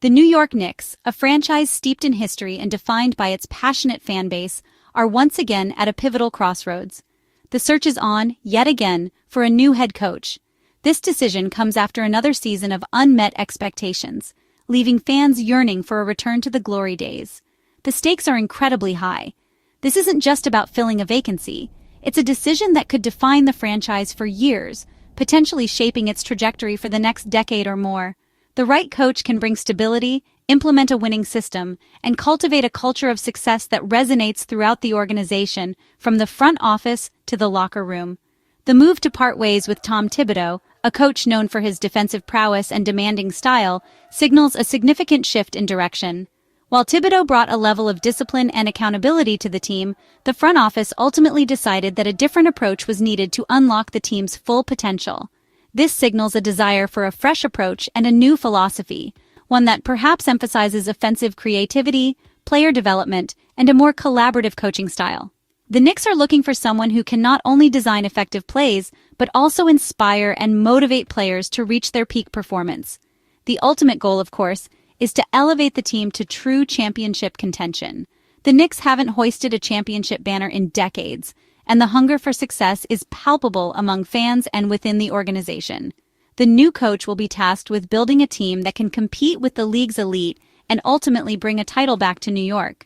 The New York Knicks, a franchise steeped in history and defined by its passionate fan base, are once again at a pivotal crossroads. The search is on, yet again, for a new head coach. This decision comes after another season of unmet expectations, leaving fans yearning for a return to the glory days. The stakes are incredibly high. This isn't just about filling a vacancy. It's a decision that could define the franchise for years, potentially shaping its trajectory for the next decade or more. The right coach can bring stability, implement a winning system, and cultivate a culture of success that resonates throughout the organization, from the front office to the locker room. The move to part ways with Tom Thibodeau, a coach known for his defensive prowess and demanding style, signals a significant shift in direction. While Thibodeau brought a level of discipline and accountability to the team, the front office ultimately decided that a different approach was needed to unlock the team's full potential. This signals a desire for a fresh approach and a new philosophy, one that perhaps emphasizes offensive creativity, player development, and a more collaborative coaching style. The Knicks are looking for someone who can not only design effective plays, but also inspire and motivate players to reach their peak performance. The ultimate goal, of course, is to elevate the team to true championship contention. The Knicks haven't hoisted a championship banner in decades, and the hunger for success is palpable among fans and within the organization. The new coach will be tasked with building a team that can compete with the league's elite and ultimately bring a title back to New York.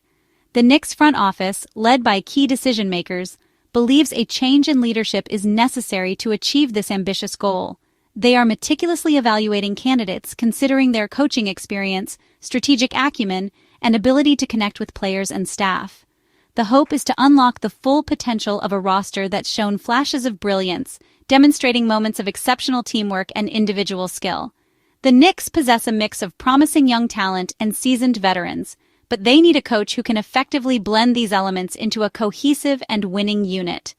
The Knicks front office, led by key decision-makers, believes a change in leadership is necessary to achieve this ambitious goal. They are meticulously evaluating candidates, considering their coaching experience, strategic acumen, and ability to connect with players and staff. The hope is to unlock the full potential of a roster that's shown flashes of brilliance, demonstrating moments of exceptional teamwork and individual skill. The Knicks possess a mix of promising young talent and seasoned veterans, but they need a coach who can effectively blend these elements into a cohesive and winning unit.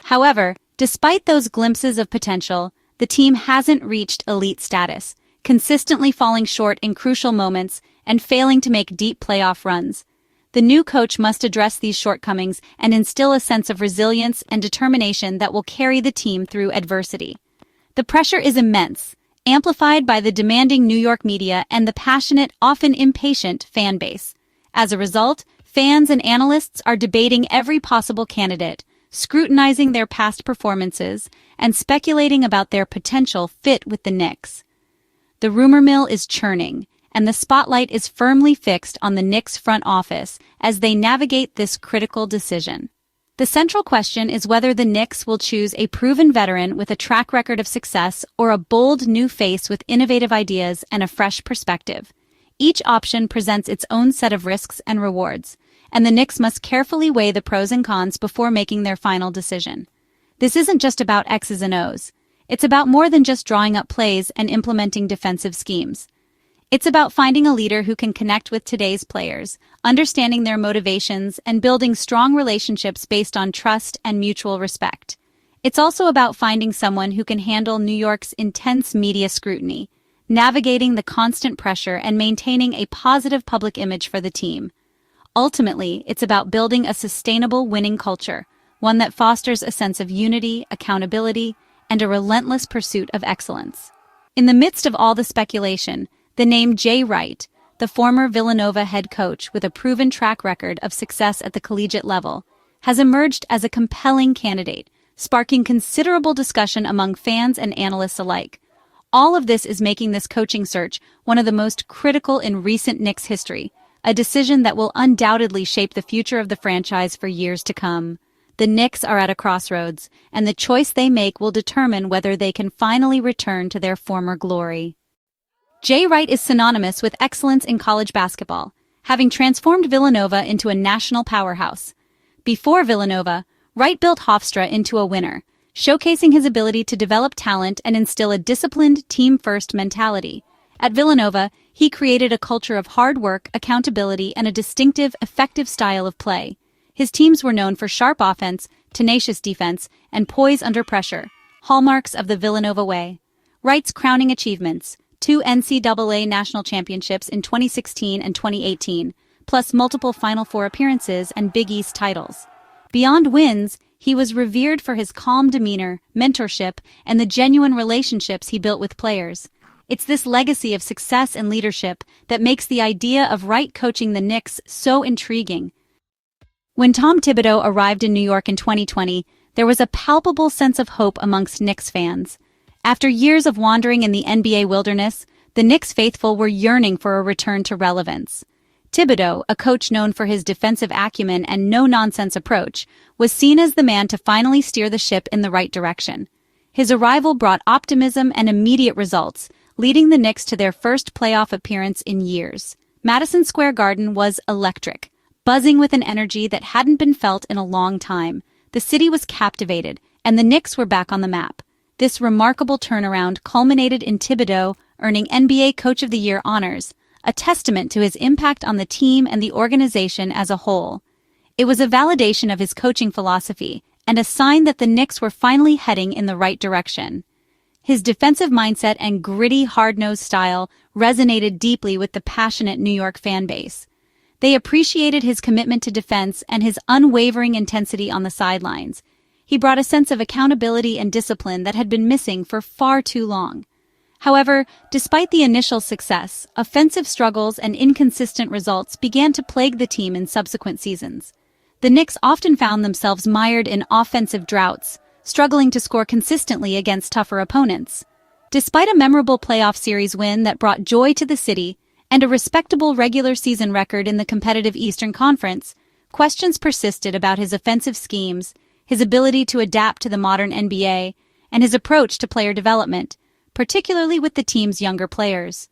However, despite those glimpses of potential, the team hasn't reached elite status, consistently falling short in crucial moments and failing to make deep playoff runs. The new coach must address these shortcomings and instill a sense of resilience and determination that will carry the team through adversity. The pressure is immense, amplified by the demanding New York media and the passionate, often impatient, fan base. As a result, fans and analysts are debating every possible candidate, scrutinizing their past performances, and speculating about their potential fit with the Knicks. The rumor mill is churning, and the spotlight is firmly fixed on the Knicks front office as they navigate this critical decision. The central question is whether the Knicks will choose a proven veteran with a track record of success or a bold new face with innovative ideas and a fresh perspective. Each option presents its own set of risks and rewards, and the Knicks must carefully weigh the pros and cons before making their final decision. This isn't just about X's and O's. It's about more than just drawing up plays and implementing defensive schemes. It's about finding a leader who can connect with today's players, understanding their motivations, and building strong relationships based on trust and mutual respect. It's also about finding someone who can handle New York's intense media scrutiny, navigating the constant pressure and maintaining a positive public image for the team. Ultimately, it's about building a sustainable winning culture, one that fosters a sense of unity, accountability, and a relentless pursuit of excellence. In the midst of all the speculation, the name Wright, the former Villanova head coach with a proven track record of success at the collegiate level, has emerged as a compelling candidate, sparking considerable discussion among fans and analysts alike. All of this is making this coaching search one of the most critical in recent Knicks history, a decision that will undoubtedly shape the future of the franchise for years to come. The Knicks are at a crossroads, and the choice they make will determine whether they can finally return to their former glory. Wright is synonymous with excellence in college basketball, having transformed Villanova into a national powerhouse. Before Villanova, Wright built Hofstra into a winner, showcasing his ability to develop talent and instill a disciplined, team-first mentality. At Villanova, he created a culture of hard work, accountability, and a distinctive, effective style of play. His teams were known for sharp offense, tenacious defense, and poise under pressure, hallmarks of the Villanova way. Wright's crowning achievements: 2 NCAA national championships in 2016 and 2018, plus multiple Final Four appearances and Big East titles. Beyond wins, he was revered for his calm demeanor, mentorship, and the genuine relationships he built with players. It's this legacy of success and leadership that makes the idea of Wright coaching the Knicks so intriguing. When Tom Thibodeau arrived in New York in 2020, there was a palpable sense of hope amongst Knicks fans. After years of wandering in the NBA wilderness, the Knicks faithful were yearning for a return to relevance. Thibodeau, a coach known for his defensive acumen and no-nonsense approach, was seen as the man to finally steer the ship in the right direction. His arrival brought optimism and immediate results, leading the Knicks to their first playoff appearance in years. Madison Square Garden was electric, buzzing with an energy that hadn't been felt in a long time. The city was captivated, and the Knicks were back on the map. This remarkable turnaround culminated in Thibodeau earning NBA Coach of the Year honors, a testament to his impact on the team and the organization as a whole. It was a validation of his coaching philosophy and a sign that the Knicks were finally heading in the right direction. His defensive mindset and gritty, hard-nosed style resonated deeply with the passionate New York fan base. They appreciated his commitment to defense and his unwavering intensity on the sidelines. He brought a sense of accountability and discipline that had been missing for far too long. However, despite the initial success, offensive struggles and inconsistent results began to plague the team in subsequent seasons. The Knicks often found themselves mired in offensive droughts, struggling to score consistently against tougher opponents. Despite a memorable playoff series win that brought joy to the city and a respectable regular season record in the competitive Eastern Conference, questions persisted about his offensive schemes, his ability to adapt to the modern NBA, and his approach to player development, particularly with the team's younger players.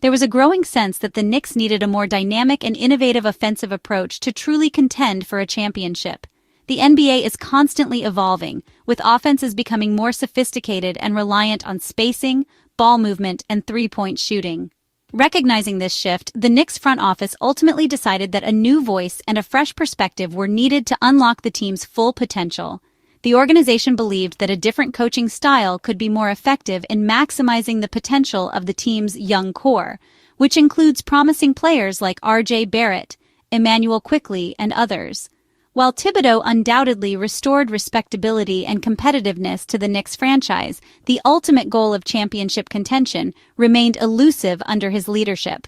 There was a growing sense that the Knicks needed a more dynamic and innovative offensive approach to truly contend for a championship. The NBA is constantly evolving, with offenses becoming more sophisticated and reliant on spacing, ball movement, and three-point shooting. Recognizing this shift, the Knicks front office ultimately decided that a new voice and a fresh perspective were needed to unlock the team's full potential. The organization believed that a different coaching style could be more effective in maximizing the potential of the team's young core, which includes promising players like R.J. Barrett, Emmanuel Quickley, and others. While Thibodeau undoubtedly restored respectability and competitiveness to the Knicks franchise, the ultimate goal of championship contention remained elusive under his leadership.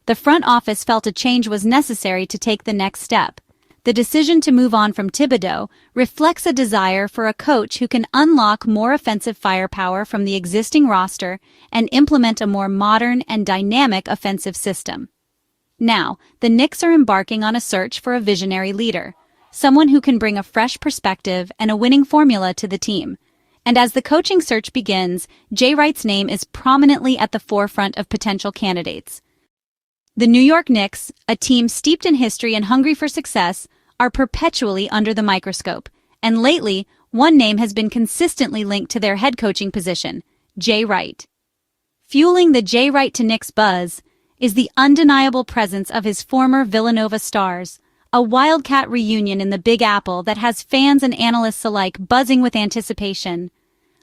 The front office felt a change was necessary to take the next step. The decision to move on from Thibodeau reflects a desire for a coach who can unlock more offensive firepower from the existing roster and implement a more modern and dynamic offensive system. Now, the Knicks are embarking on a search for a visionary leader, someone who can bring a fresh perspective and a winning formula to the team. And as the coaching search begins, Jaywright's name is prominently at the forefront of potential candidates. The New York Knicks, a team steeped in history and hungry for success, are perpetually under the microscope, and lately, one name has been consistently linked to their head coaching position, Jay Wright. Fueling the Jay Wright to Knicks buzz is the undeniable presence of his former Villanova stars, a Wildcat reunion in the Big Apple that has fans and analysts alike buzzing with anticipation.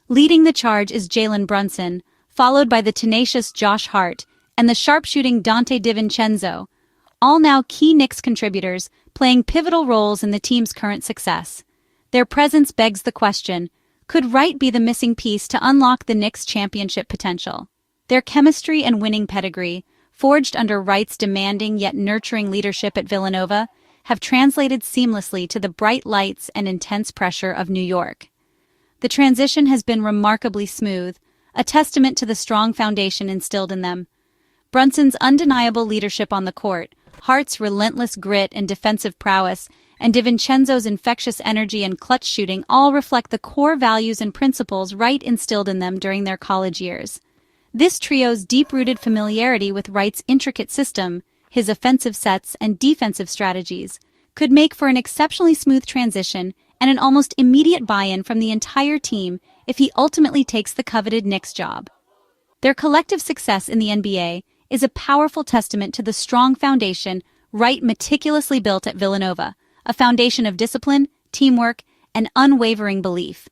Leading the charge is Jalen Brunson, followed by the tenacious Josh Hart and the sharpshooting Dante DiVincenzo, all now key Knicks contributors playing pivotal roles in the team's current success. Their presence begs the question, could Wright be the missing piece to unlock the Knicks' championship potential? Their chemistry and winning pedigree, forged under Wright's demanding yet nurturing leadership at Villanova, have translated seamlessly to the bright lights and intense pressure of New York. The transition has been remarkably smooth, a testament to the strong foundation instilled in them. Brunson's undeniable leadership on the court, Hart's relentless grit and defensive prowess, and DiVincenzo's infectious energy and clutch shooting all reflect the core values and principles Wright instilled in them during their college years. This trio's deep-rooted familiarity with Wright's intricate system, his offensive sets and defensive strategies, could make for an exceptionally smooth transition and an almost immediate buy-in from the entire team if he ultimately takes the coveted Knicks job. Their collective success in the NBA is a powerful testament to the strong foundation Wright meticulously built at Villanova, a foundation of discipline, teamwork, and unwavering belief.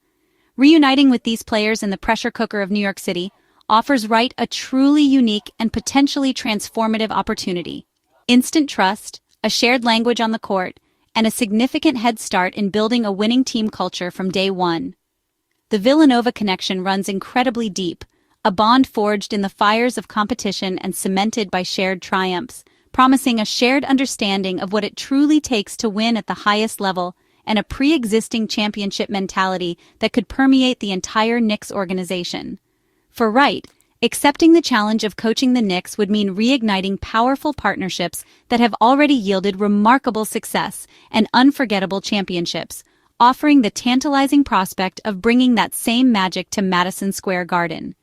Reuniting with these players in the pressure cooker of New York City offers Wright a truly unique and potentially transformative opportunity. Instant trust, a shared language on the court, and a significant head start in building a winning team culture from day one. The Villanova connection runs incredibly deep, a bond forged in the fires of competition and cemented by shared triumphs, promising a shared understanding of what it truly takes to win at the highest level and a pre-existing championship mentality that could permeate the entire Knicks organization. For Wright, accepting the challenge of coaching the Knicks would mean reigniting powerful partnerships that have already yielded remarkable success and unforgettable championships, offering the tantalizing prospect of bringing that same magic to Madison Square Garden.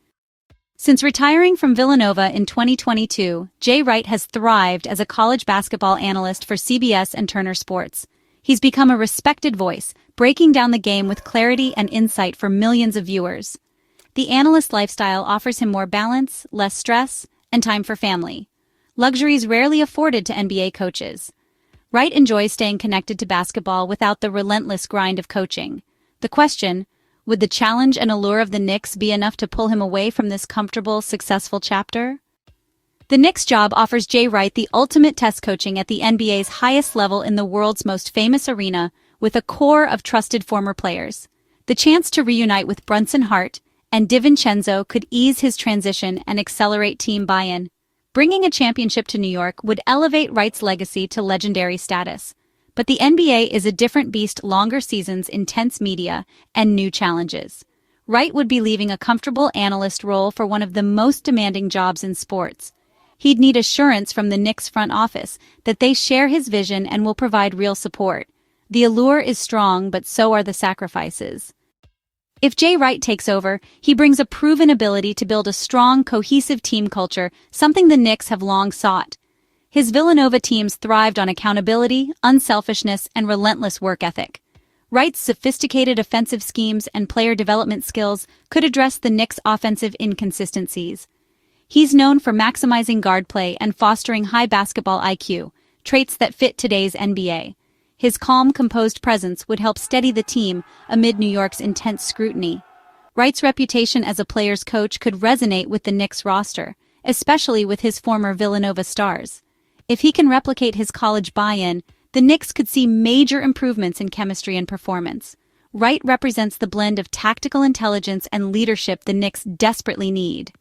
Since retiring from Villanova in 2022, Jay Wright has thrived as a college basketball analyst for CBS and Turner Sports. He's become a respected voice, breaking down the game with clarity and insight for millions of viewers. The analyst lifestyle offers him more balance, less stress, and time for family. Luxuries rarely afforded to NBA coaches. Wright enjoys staying connected to basketball without the relentless grind of coaching. The question, would the challenge and allure of the Knicks be enough to pull him away from this comfortable, successful chapter? The Knicks job offers Jay Wright the ultimate test coaching at the NBA's highest level in the world's most famous arena, with a core of trusted former players. The chance to reunite with Brunson Hart and DiVincenzo could ease his transition and accelerate team buy-in. Bringing a championship to New York would elevate Wright's legacy to legendary status. But the NBA is a different beast: longer seasons, intense media, and new challenges. Wright would be leaving a comfortable analyst role for one of the most demanding jobs in sports. He'd need assurance from the Knicks front office that they share his vision and will provide real support. The allure is strong, but so are the sacrifices. If Jay Wright takes over, he brings a proven ability to build a strong, cohesive team culture, something the Knicks have long sought. His Villanova teams thrived on accountability, unselfishness, and relentless work ethic. Wright's sophisticated offensive schemes and player development skills could address the Knicks' offensive inconsistencies. He's known for maximizing guard play and fostering high basketball IQ, traits that fit today's NBA. His calm, composed presence would help steady the team amid New York's intense scrutiny. Wright's reputation as a player's coach could resonate with the Knicks roster, especially with his former Villanova stars. If he can replicate his college buy-in, the Knicks could see major improvements in chemistry and performance. Wright represents the blend of tactical intelligence and leadership the Knicks desperately need.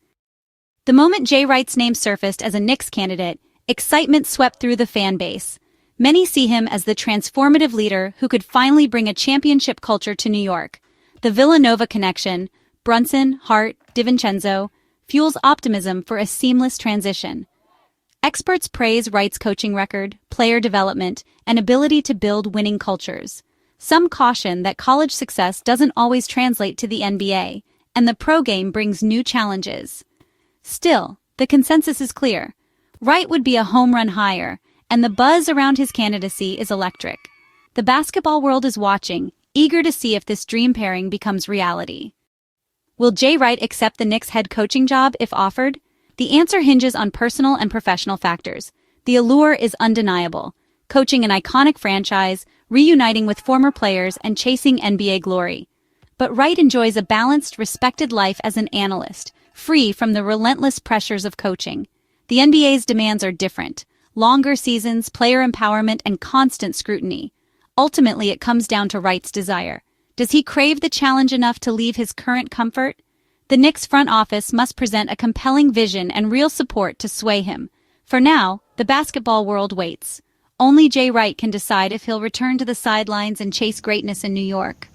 The moment Jay Wright's name surfaced as a Knicks candidate, excitement swept through the fan base. Many see him as the transformative leader who could finally bring a championship culture to New York. The Villanova connection, Brunson, Hart, DiVincenzo, fuels optimism for a seamless transition. Experts praise Wright's coaching record, player development, and ability to build winning cultures. Some caution that college success doesn't always translate to the NBA, and the pro game brings new challenges. Still, the consensus is clear. Wright would be a home run hire, and the buzz around his candidacy is electric. The basketball world is watching, eager to see if this dream pairing becomes reality. Will Jay Wright accept the Knicks head coaching job if offered? The answer hinges on personal and professional factors. The allure is undeniable: coaching an iconic franchise, reuniting with former players, and chasing NBA glory. But Wright enjoys a balanced, respected life as an analyst, free from the relentless pressures of coaching. The NBA's demands are different: longer seasons, player empowerment, and constant scrutiny. Ultimately, it comes down to Wright's desire. Does he crave the challenge enough to leave his current comfort? The Knicks front office must present a compelling vision and real support to sway him. For now, the basketball world waits. Only Jay Wright can decide if he'll return to the sidelines and chase greatness in New York.